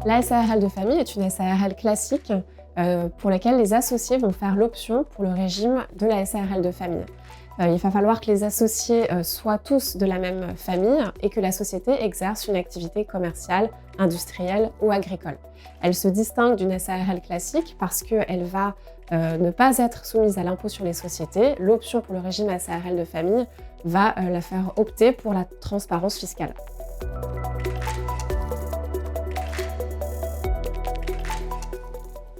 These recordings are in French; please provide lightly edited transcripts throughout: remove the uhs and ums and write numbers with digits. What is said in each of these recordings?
La SARL de famille est une SARL classique pour laquelle les associés vont faire l'option pour le régime de la SARL de famille. Il va falloir que les associés soient tous de la même famille et que la société exerce une activité commerciale, industrielle ou agricole. Elle se distingue d'une SARL classique parce qu'elle va ne pas être soumise à l'impôt sur les sociétés. L'option pour le régime SARL de famille va la faire opter pour la transparence fiscale.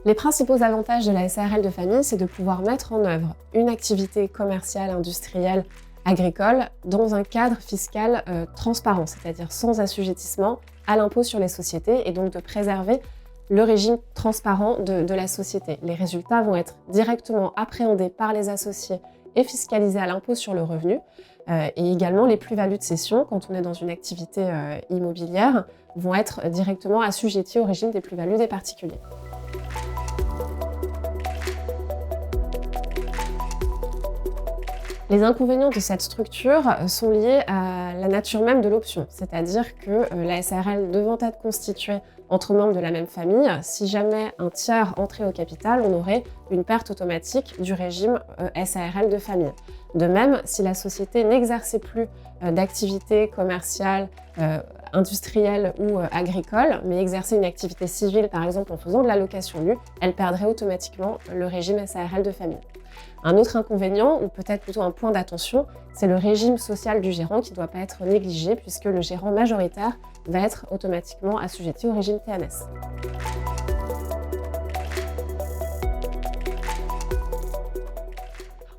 Les principaux avantages de la SARL de famille, c'est de pouvoir mettre en œuvre une activité commerciale, industrielle, agricole dans un cadre fiscal transparent, c'est-à-dire sans assujettissement à l'impôt sur les sociétés et donc de préserver le régime transparent de la société. Les résultats vont être directement appréhendés par les associés et fiscalisés à l'impôt sur le revenu. Et également, les plus-values de cession, quand on est dans une activité immobilière, vont être directement assujetties au régime des plus-values des particuliers. Les inconvénients de cette structure sont liés à la nature même de l'option, c'est-à-dire que la SARL devant être constituée entre membres de la même famille, si jamais un tiers entrait au capital, on aurait une perte automatique du régime SARL de famille. De même, si la société n'exerçait plus d'activité commerciale, industrielle ou agricole, mais exerçait une activité civile, par exemple en faisant de la location nue, elle perdrait automatiquement le régime SARL de famille. Un autre inconvénient, ou peut-être plutôt un point d'attention, c'est le régime social du gérant qui ne doit pas être négligé puisque le gérant majoritaire va être automatiquement assujetti au régime TNS.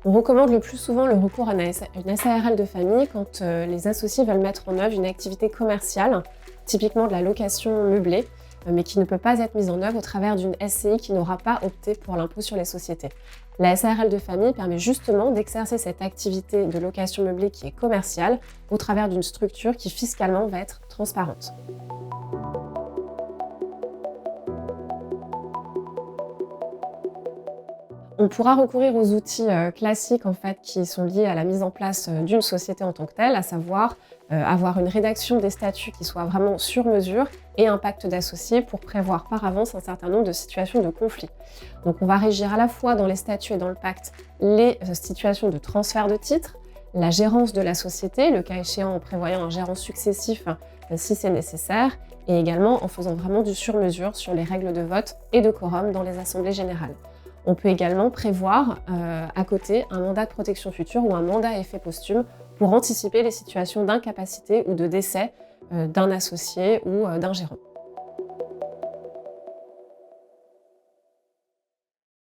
On recommande le plus souvent le recours à une SARL de famille quand les associés veulent mettre en œuvre une activité commerciale, typiquement de la location meublée, mais qui ne peut pas être mise en œuvre au travers d'une SCI qui n'aura pas opté pour l'impôt sur les sociétés. La SARL de famille permet justement d'exercer cette activité de location meublée qui est commerciale au travers d'une structure qui fiscalement va être transparente. On pourra recourir aux outils classiques qui sont liés à la mise en place d'une société en tant que telle, à savoir avoir une rédaction des statuts qui soit vraiment sur mesure et un pacte d'associés pour prévoir par avance un certain nombre de situations de conflit. Donc on va régir à la fois dans les statuts et dans le pacte les situations de transfert de titres, la gérance de la société, le cas échéant en prévoyant un gérant successif si c'est nécessaire, et également en faisant vraiment du sur-mesure sur les règles de vote et de quorum dans les assemblées générales. On peut également prévoir à côté un mandat de protection future ou un mandat à effet posthume pour anticiper les situations d'incapacité ou de décès d'un associé ou d'un gérant.